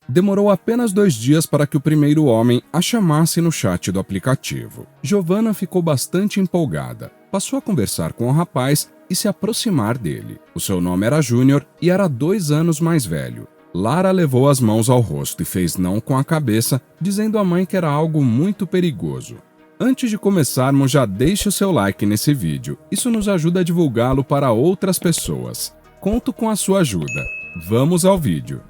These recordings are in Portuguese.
Demorou apenas 2 dias para que o primeiro homem a chamasse no chat do aplicativo. Giovanna ficou bastante empolgada. Passou a conversar com o rapaz e se aproximar dele. O seu nome era Júnior e era 2 anos mais velho. Lara levou as mãos ao rosto e fez não com a cabeça, dizendo à mãe que era algo muito perigoso. Antes de começarmos, já deixe o seu like nesse vídeo. Isso nos ajuda a divulgá-lo para outras pessoas. Conto com a sua ajuda. Vamos ao vídeo.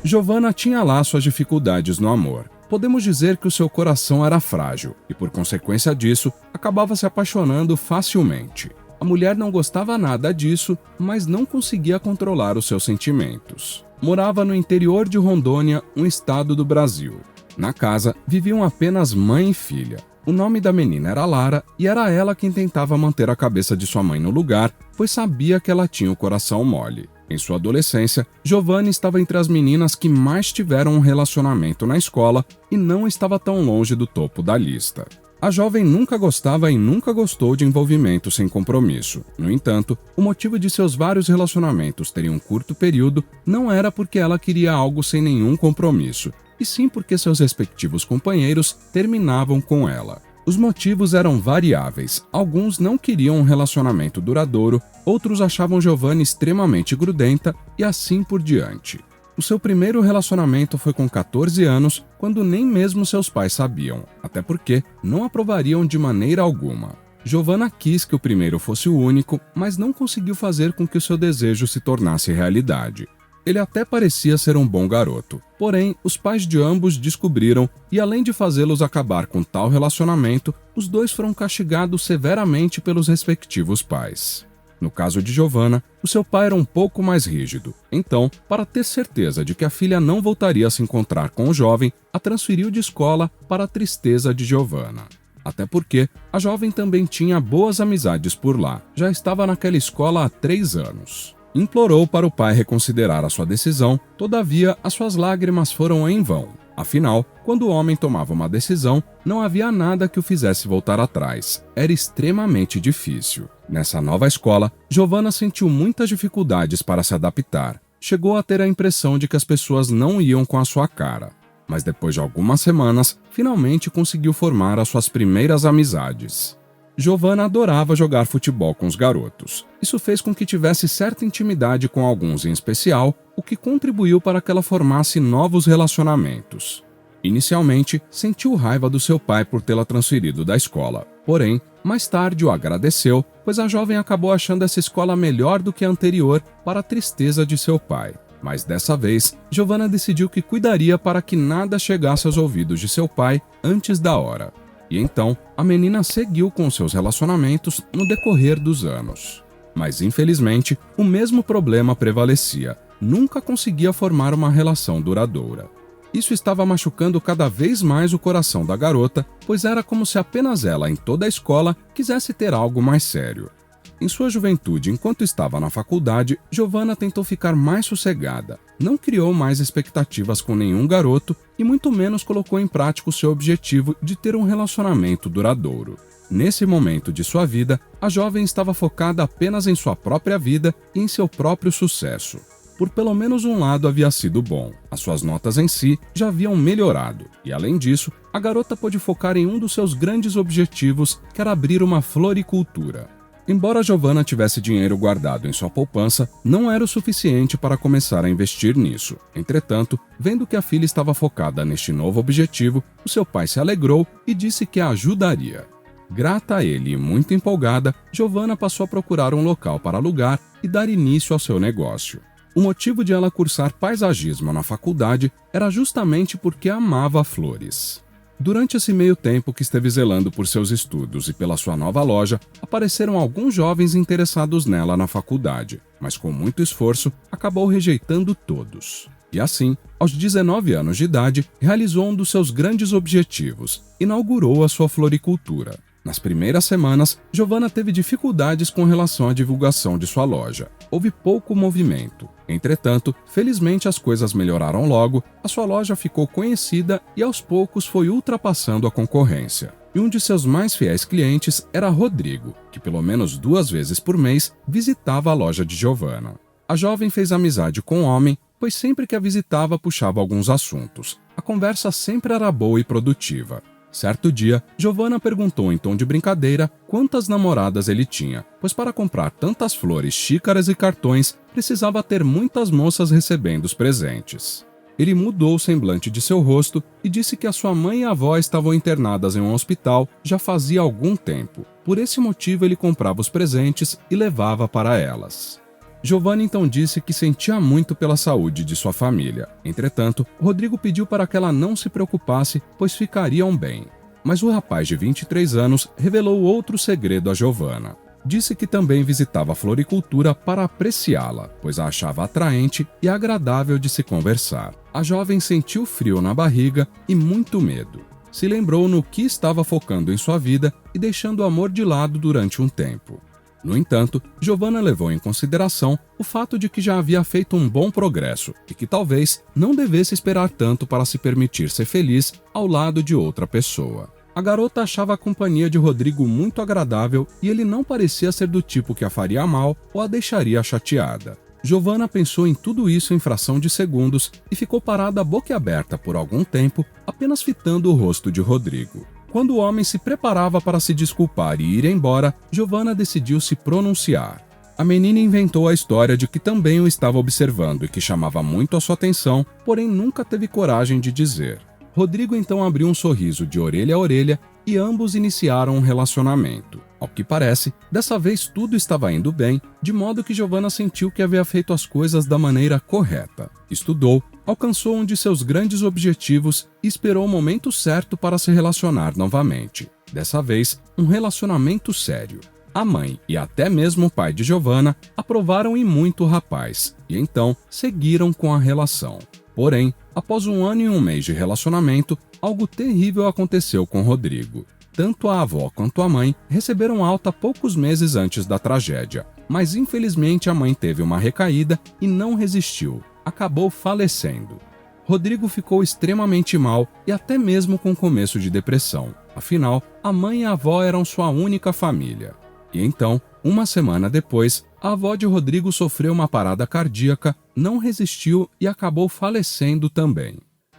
Giovanna tinha lá suas dificuldades no amor. Podemos dizer que o seu coração era frágil e, por consequência disso, acabava se apaixonando facilmente. A mulher não gostava nada disso, mas não conseguia controlar os seus sentimentos. Morava no interior de Rondônia, um estado do Brasil. Na casa, viviam apenas mãe e filha. O nome da menina era Lara e era ela quem tentava manter a cabeça de sua mãe no lugar, pois sabia que ela tinha o coração mole. Em sua adolescência, Giovanna estava entre as meninas que mais tiveram um relacionamento na escola e não estava tão longe do topo da lista. A jovem nunca gostava e nunca gostou de envolvimento sem compromisso. No entanto, o motivo de seus vários relacionamentos terem um curto período não era porque ela queria algo sem nenhum compromisso, e sim porque seus respectivos companheiros terminavam com ela. Os motivos eram variáveis. Alguns não queriam um relacionamento duradouro, outros achavam Giovanna extremamente grudenta e assim por diante. O seu primeiro relacionamento foi com 14 anos, quando nem mesmo seus pais sabiam, até porque não aprovariam de maneira alguma. Giovanna quis que o primeiro fosse o único, mas não conseguiu fazer com que o seu desejo se tornasse realidade. Ele até parecia ser um bom garoto, porém, os pais de ambos descobriram e, além de fazê-los acabar com tal relacionamento, os dois foram castigados severamente pelos respectivos pais. No caso de Giovanna, o seu pai era um pouco mais rígido. Então, para ter certeza de que a filha não voltaria a se encontrar com o jovem, a transferiu de escola para a tristeza de Giovanna. Até porque a jovem também tinha boas amizades por lá, já estava naquela escola há 3 anos. Implorou para o pai reconsiderar a sua decisão, todavia as suas lágrimas foram em vão. Afinal, quando o homem tomava uma decisão, não havia nada que o fizesse voltar atrás. Era extremamente difícil. Nessa nova escola, Giovanna sentiu muitas dificuldades para se adaptar. Chegou a ter a impressão de que as pessoas não iam com a sua cara. Mas depois de algumas semanas, finalmente conseguiu formar as suas primeiras amizades. Giovanna adorava jogar futebol com os garotos. Isso fez com que tivesse certa intimidade com alguns em especial, o que contribuiu para que ela formasse novos relacionamentos. Inicialmente, sentiu raiva do seu pai por tê-la transferido da escola. Porém, mais tarde o agradeceu, pois a jovem acabou achando essa escola melhor do que a anterior, para a tristeza de seu pai. Mas dessa vez, Giovanna decidiu que cuidaria para que nada chegasse aos ouvidos de seu pai antes da hora. E então, a menina seguiu com seus relacionamentos no decorrer dos anos. Mas, infelizmente, o mesmo problema prevalecia. Nunca conseguia formar uma relação duradoura. Isso estava machucando cada vez mais o coração da garota, pois era como se apenas ela, em toda a escola, quisesse ter algo mais sério. Em sua juventude, enquanto estava na faculdade, Giovanna tentou ficar mais sossegada. Não criou mais expectativas com nenhum garoto e muito menos colocou em prática o seu objetivo de ter um relacionamento duradouro. Nesse momento de sua vida, a jovem estava focada apenas em sua própria vida e em seu próprio sucesso. Por pelo menos um lado havia sido bom. As suas notas em si já haviam melhorado e, além disso, a garota pôde focar em um dos seus grandes objetivos, que era abrir uma floricultura. Embora Giovanna tivesse dinheiro guardado em sua poupança, não era o suficiente para começar a investir nisso. Entretanto, vendo que a filha estava focada neste novo objetivo, o seu pai se alegrou e disse que a ajudaria. Grata a ele e muito empolgada, Giovanna passou a procurar um local para alugar e dar início ao seu negócio. O motivo de ela cursar paisagismo na faculdade era justamente porque amava flores. Durante esse meio tempo que esteve zelando por seus estudos e pela sua nova loja, apareceram alguns jovens interessados nela na faculdade, mas com muito esforço, acabou rejeitando todos. E assim, aos 19 anos de idade, realizou um dos seus grandes objetivos, inaugurou a sua floricultura. Nas primeiras semanas, Giovanna teve dificuldades com relação à divulgação de sua loja. Houve pouco movimento. Entretanto, felizmente as coisas melhoraram logo, a sua loja ficou conhecida e aos poucos foi ultrapassando a concorrência. E um de seus mais fiéis clientes era Rodrigo, que pelo menos 2 vezes por mês visitava a loja de Giovanna. A jovem fez amizade com o homem pois sempre que a visitava puxava alguns assuntos. A conversa sempre era boa e produtiva. Certo dia, Giovanna perguntou em tom de brincadeira quantas namoradas ele tinha, pois para comprar tantas flores, xícaras e cartões, precisava ter muitas moças recebendo os presentes. Ele mudou o semblante de seu rosto e disse que a sua mãe e a avó estavam internadas em um hospital já fazia algum tempo. Por esse motivo, ele comprava os presentes e levava para elas. Giovanna então disse que sentia muito pela saúde de sua família. Entretanto, Rodrigo pediu para que ela não se preocupasse, pois ficariam bem. Mas o rapaz de 23 anos revelou outro segredo a Giovanna. Disse que também visitava a floricultura para apreciá-la, pois a achava atraente e agradável de se conversar. A jovem sentiu frio na barriga e muito medo. Se lembrou no que estava focando em sua vida e deixando o amor de lado durante um tempo. No entanto, Giovanna levou em consideração o fato de que já havia feito um bom progresso e que talvez não devesse esperar tanto para se permitir ser feliz ao lado de outra pessoa. A garota achava a companhia de Rodrigo muito agradável e ele não parecia ser do tipo que a faria mal ou a deixaria chateada. Giovanna pensou em tudo isso em fração de segundos e ficou parada boquiaberta por algum tempo, apenas fitando o rosto de Rodrigo. Quando o homem se preparava para se desculpar e ir embora, Giovanna decidiu se pronunciar. A menina inventou a história de que também o estava observando e que chamava muito a sua atenção, porém nunca teve coragem de dizer. Rodrigo então abriu um sorriso de orelha a orelha e ambos iniciaram um relacionamento. Ao que parece, dessa vez tudo estava indo bem, de modo que Giovanna sentiu que havia feito as coisas da maneira correta. Estudou, alcançou um de seus grandes objetivos e esperou o momento certo para se relacionar novamente. Dessa vez, um relacionamento sério. A mãe e até mesmo o pai de Giovanna aprovaram e muito o rapaz, e então seguiram com a relação. Porém, após 1 ano e 1 mês de relacionamento, algo terrível aconteceu com Rodrigo. Tanto a avó quanto a mãe receberam alta poucos meses antes da tragédia, mas infelizmente a mãe teve uma recaída e não resistiu, acabou falecendo. Rodrigo ficou extremamente mal e até mesmo com começo de depressão, afinal, a mãe e a avó eram sua única família. E então, 1 semana depois, a avó de Rodrigo sofreu uma parada cardíaca, não resistiu e acabou falecendo também.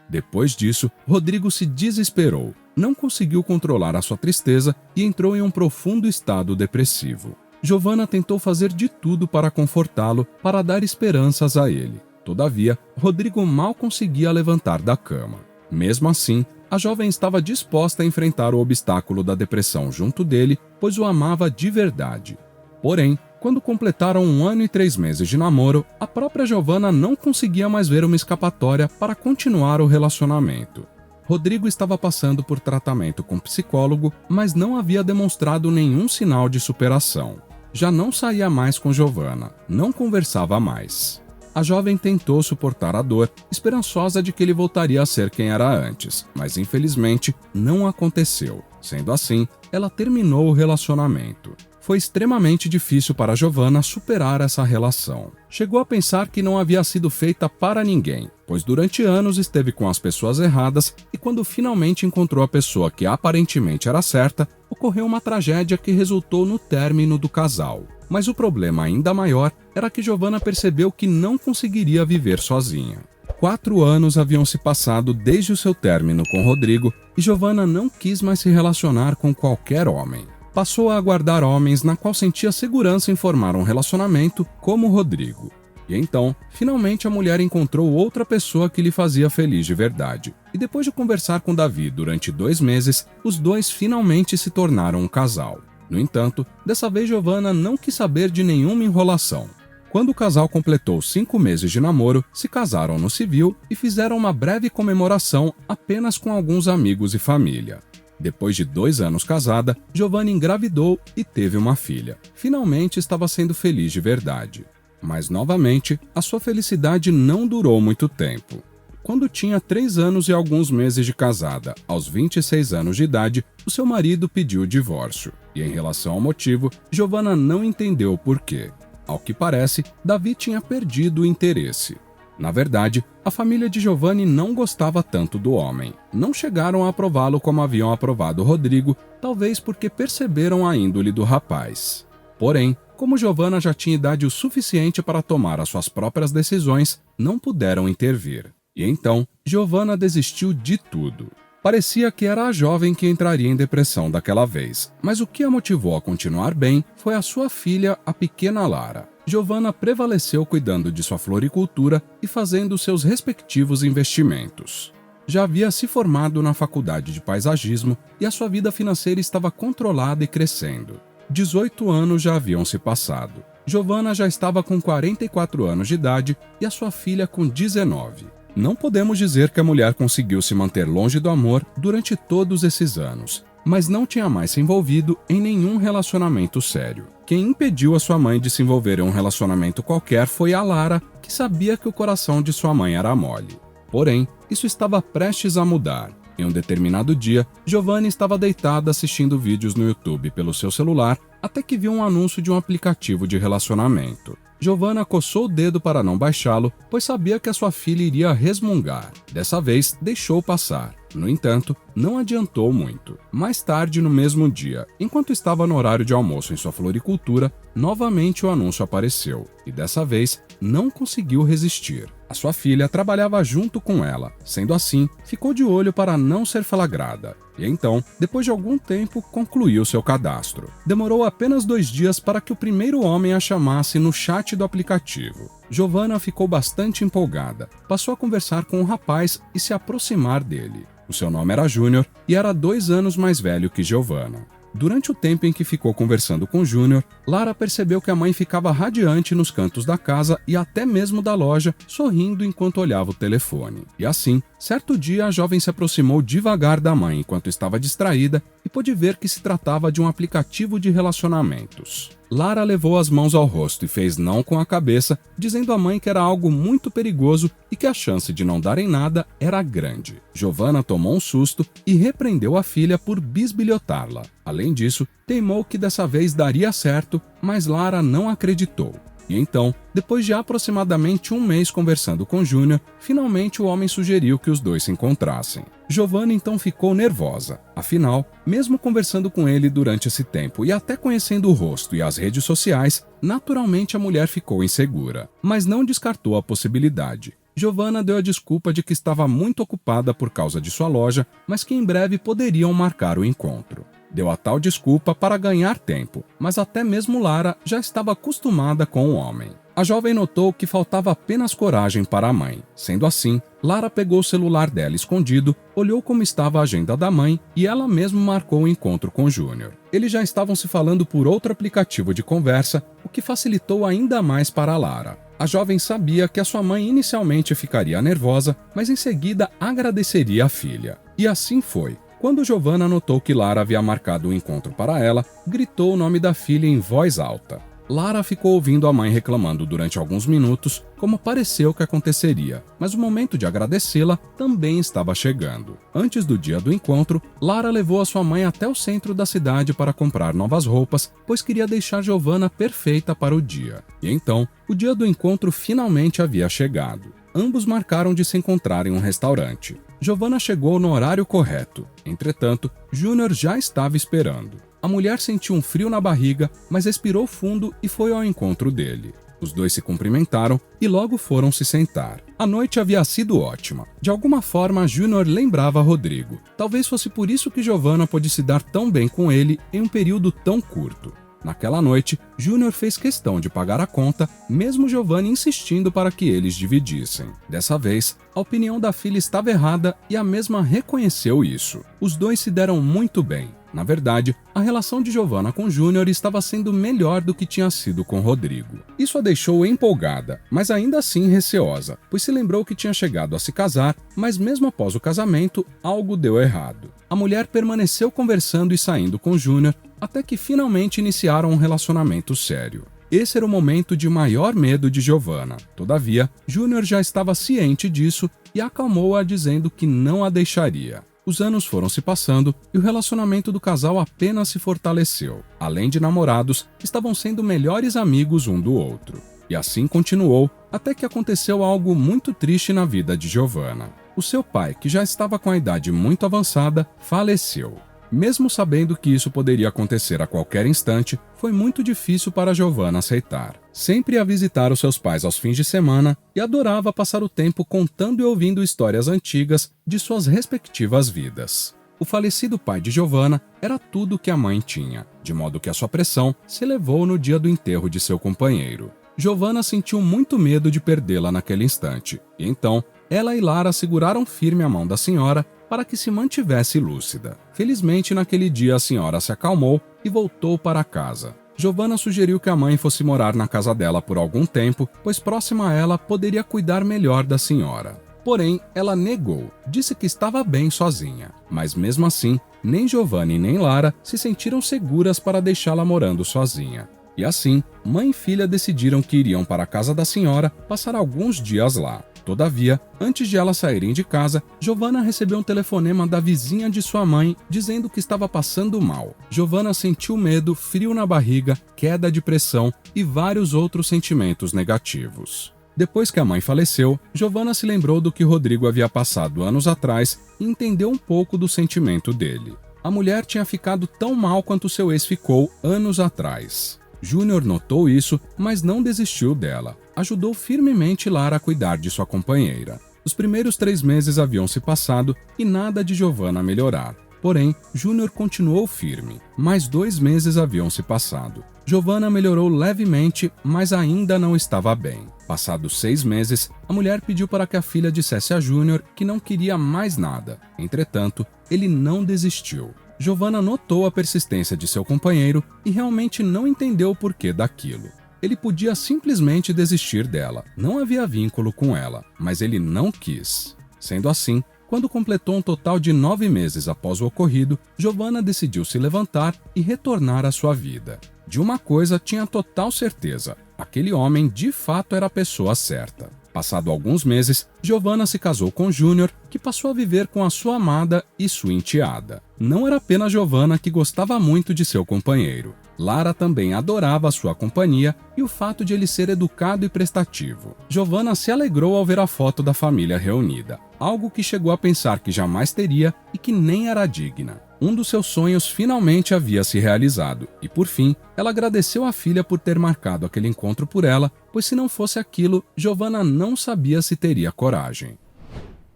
Depois disso, Rodrigo se desesperou, não conseguiu controlar a sua tristeza e entrou em um profundo estado depressivo. Giovanna tentou fazer de tudo para confortá-lo, para dar esperanças a ele. Todavia, Rodrigo mal conseguia levantar da cama. Mesmo assim, a jovem estava disposta a enfrentar o obstáculo da depressão junto dele, pois o amava de verdade. Porém, quando completaram 1 ano e 3 meses de namoro, a própria Giovanna não conseguia mais ver uma escapatória para continuar o relacionamento. Rodrigo estava passando por tratamento com psicólogo, mas não havia demonstrado nenhum sinal de superação. Já não saía mais com Giovanna, não conversava mais. A jovem tentou suportar a dor, esperançosa de que ele voltaria a ser quem era antes, mas infelizmente não aconteceu. Sendo assim, ela terminou o relacionamento. Foi extremamente difícil para Giovanna superar essa relação. Chegou a pensar que não havia sido feita para ninguém, pois durante anos esteve com as pessoas erradas e quando finalmente encontrou a pessoa que aparentemente era certa, ocorreu uma tragédia que resultou no término do casal. Mas o problema ainda maior era que Giovanna percebeu que não conseguiria viver sozinha. 4 anos haviam se passado desde o seu término com Rodrigo e Giovanna não quis mais se relacionar com qualquer homem. Passou a aguardar homens na qual sentia segurança em formar um relacionamento como Rodrigo. E então, finalmente a mulher encontrou outra pessoa que lhe fazia feliz de verdade. E depois de conversar com Davi durante 2 meses, os dois finalmente se tornaram um casal. No entanto, dessa vez Giovanna não quis saber de nenhuma enrolação. Quando o casal completou 5 meses de namoro, se casaram no civil e fizeram uma breve comemoração apenas com alguns amigos e família. Depois de 2 anos casada, Giovanna engravidou e teve uma filha. Finalmente estava sendo feliz de verdade. Mas, novamente, a sua felicidade não durou muito tempo. Quando tinha 3 anos e alguns meses de casada, aos 26 anos de idade, o seu marido pediu o divórcio. E em relação ao motivo, Giovanna não entendeu o porquê. Ao que parece, Davi tinha perdido o interesse. Na verdade, a família de Giovanni não gostava tanto do homem. Não chegaram a aprová-lo como haviam aprovado Rodrigo, talvez porque perceberam a índole do rapaz. Porém, como Giovanna já tinha idade o suficiente para tomar as suas próprias decisões, não puderam intervir. E então, Giovanna desistiu de tudo. Parecia que era a jovem que entraria em depressão daquela vez, mas o que a motivou a continuar bem foi a sua filha, a pequena Lara. Giovanna prevaleceu cuidando de sua floricultura e fazendo seus respectivos investimentos. Já havia se formado na faculdade de paisagismo e a sua vida financeira estava controlada e crescendo. 18 anos já haviam se passado. Giovanna já estava com 44 anos de idade e a sua filha com 19. Não podemos dizer que a mulher conseguiu se manter longe do amor durante todos esses anos, mas não tinha mais se envolvido em nenhum relacionamento sério. Quem impediu a sua mãe de se envolver em um relacionamento qualquer foi a Lara, que sabia que o coração de sua mãe era mole. Porém, isso estava prestes a mudar. Em um determinado dia, Giovanna estava deitada assistindo vídeos no YouTube pelo seu celular até que viu um anúncio de um aplicativo de relacionamento. Giovanna coçou o dedo para não baixá-lo, pois sabia que a sua filha iria resmungar. Dessa vez, deixou passar. No entanto, não adiantou muito. Mais tarde no mesmo dia, enquanto estava no horário de almoço em sua floricultura, novamente o anúncio apareceu, e dessa vez não conseguiu resistir. A sua filha trabalhava junto com ela, sendo assim, ficou de olho para não ser flagrada. E então, depois de algum tempo, concluiu seu cadastro. Demorou apenas 2 dias para que o primeiro homem a chamasse no chat do aplicativo. Giovanna ficou bastante empolgada, passou a conversar com o rapaz e se aproximar dele. O seu nome era Júnior e era 2 anos mais velho que Giovanna. Durante o tempo em que ficou conversando com Júnior, Lara percebeu que a mãe ficava radiante nos cantos da casa e até mesmo da loja, sorrindo enquanto olhava o telefone. E assim, certo dia a jovem se aproximou devagar da mãe enquanto estava distraída e pôde ver que se tratava de um aplicativo de relacionamentos. Lara levou as mãos ao rosto e fez não com a cabeça, dizendo à mãe que era algo muito perigoso e que a chance de não dar em nada era grande. Giovanna tomou um susto e repreendeu a filha por bisbilhotá-la. Além disso, teimou que dessa vez daria certo, mas Lara não acreditou. E então, depois de aproximadamente 1 mês conversando com Júnior, finalmente o homem sugeriu que os dois se encontrassem. Giovanna então ficou nervosa. Afinal, mesmo conversando com ele durante esse tempo e até conhecendo o rosto e as redes sociais, naturalmente a mulher ficou insegura. Mas não descartou a possibilidade. Giovanna deu a desculpa de que estava muito ocupada por causa de sua loja, mas que em breve poderiam marcar o encontro. Deu a tal desculpa para ganhar tempo, mas até mesmo Lara já estava acostumada com o homem. A jovem notou que faltava apenas coragem para a mãe. Sendo assim, Lara pegou o celular dela escondido, olhou como estava a agenda da mãe e ela mesma marcou o encontro com Júnior. Eles já estavam se falando por outro aplicativo de conversa, o que facilitou ainda mais para Lara. A jovem sabia que a sua mãe inicialmente ficaria nervosa, mas em seguida agradeceria a filha. E assim foi. Quando Giovanna notou que Lara havia marcado o encontro para ela, gritou o nome da filha em voz alta. Lara ficou ouvindo a mãe reclamando durante alguns minutos, como pareceu que aconteceria, mas o momento de agradecê-la também estava chegando. Antes do dia do encontro, Lara levou a sua mãe até o centro da cidade para comprar novas roupas, pois queria deixar Giovanna perfeita para o dia. E então, o dia do encontro finalmente havia chegado. Ambos marcaram de se encontrar em um restaurante. Giovanna chegou no horário correto. Entretanto, Júnior já estava esperando. A mulher sentiu um frio na barriga, mas respirou fundo e foi ao encontro dele. Os dois se cumprimentaram e logo foram se sentar. A noite havia sido ótima. De alguma forma, Júnior lembrava Rodrigo. Talvez fosse por isso que Giovanna pôde se dar tão bem com ele em um período tão curto. Naquela noite, Júnior fez questão de pagar a conta, mesmo Giovanna insistindo para que eles dividissem. Dessa vez, a opinião da filha estava errada e a mesma reconheceu isso. Os dois se deram muito bem. Na verdade, a relação de Giovanna com Júnior estava sendo melhor do que tinha sido com Rodrigo. Isso a deixou empolgada, mas ainda assim receosa, pois se lembrou que tinha chegado a se casar, mas mesmo após o casamento, algo deu errado. A mulher permaneceu conversando e saindo com Júnior, até que finalmente iniciaram um relacionamento sério. Esse era o momento de maior medo de Giovanna. Todavia, Júnior já estava ciente disso e acalmou-a dizendo que não a deixaria. Os anos foram se passando e o relacionamento do casal apenas se fortaleceu. Além de namorados, estavam sendo melhores amigos um do outro. E assim continuou, até que aconteceu algo muito triste na vida de Giovanna. O seu pai, que já estava com a idade muito avançada, faleceu. Mesmo sabendo que isso poderia acontecer a qualquer instante, foi muito difícil para Giovanna aceitar. Sempre ia visitar os seus pais aos fins de semana e adorava passar o tempo contando e ouvindo histórias antigas de suas respectivas vidas. O falecido pai de Giovanna era tudo o que a mãe tinha, de modo que a sua pressão se elevou no dia do enterro de seu companheiro. Giovanna sentiu muito medo de perdê-la naquele instante, e então ela e Lara seguraram firme a mão da senhora para que se mantivesse lúcida. Felizmente, naquele dia a senhora se acalmou e voltou para casa. Giovanna sugeriu que a mãe fosse morar na casa dela por algum tempo, pois próxima a ela poderia cuidar melhor da senhora. Porém, ela negou, disse que estava bem sozinha. Mas mesmo assim, nem Giovanna e nem Lara se sentiram seguras para deixá-la morando sozinha. E assim, mãe e filha decidiram que iriam para a casa da senhora passar alguns dias lá. Todavia, antes de elas saírem de casa, Giovanna recebeu um telefonema da vizinha de sua mãe dizendo que estava passando mal. Giovanna sentiu medo, frio na barriga, queda de pressão e vários outros sentimentos negativos. Depois que a mãe faleceu, Giovanna se lembrou do que Rodrigo havia passado anos atrás e entendeu um pouco do sentimento dele. A mulher tinha ficado tão mal quanto seu ex ficou anos atrás. Júnior notou isso, mas não desistiu dela. Ajudou firmemente Lara a cuidar de sua companheira. Os primeiros 3 meses haviam se passado e nada de Giovanna melhorar. Porém, Júnior continuou firme. Mais 2 meses haviam se passado. Giovanna melhorou levemente, mas ainda não estava bem. Passados 6 meses, a mulher pediu para que a filha dissesse a Júnior que não queria mais nada. Entretanto, ele não desistiu. Giovanna notou a persistência de seu companheiro e realmente não entendeu o porquê daquilo. Ele podia simplesmente desistir dela, não havia vínculo com ela, mas ele não quis. Sendo assim, quando completou um total de 9 meses após o ocorrido, Giovanna decidiu se levantar e retornar à sua vida. De uma coisa tinha total certeza, aquele homem de fato era a pessoa certa. Passado alguns meses, Giovanna se casou com Júnior, que passou a viver com a sua amada e sua enteada. Não era apenas Giovanna que gostava muito de seu companheiro. Lara também adorava a sua companhia e o fato de ele ser educado e prestativo. Giovanna se alegrou ao ver a foto da família reunida, algo que chegou a pensar que jamais teria e que nem era digna. Um dos seus sonhos finalmente havia se realizado e, por fim, ela agradeceu à filha por ter marcado aquele encontro por ela, pois se não fosse aquilo, Giovanna não sabia se teria coragem.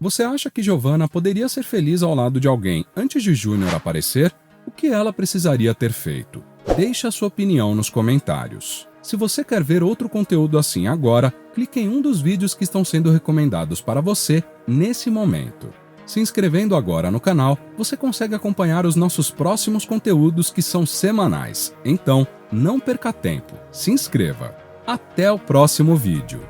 Você acha que Giovanna poderia ser feliz ao lado de alguém antes de Júnior aparecer? O que ela precisaria ter feito? Deixe a sua opinião nos comentários. Se você quer ver outro conteúdo assim agora, clique em um dos vídeos que estão sendo recomendados para você nesse momento. Se inscrevendo agora no canal, você consegue acompanhar os nossos próximos conteúdos que são semanais. Então, não perca tempo, se inscreva. Até o próximo vídeo.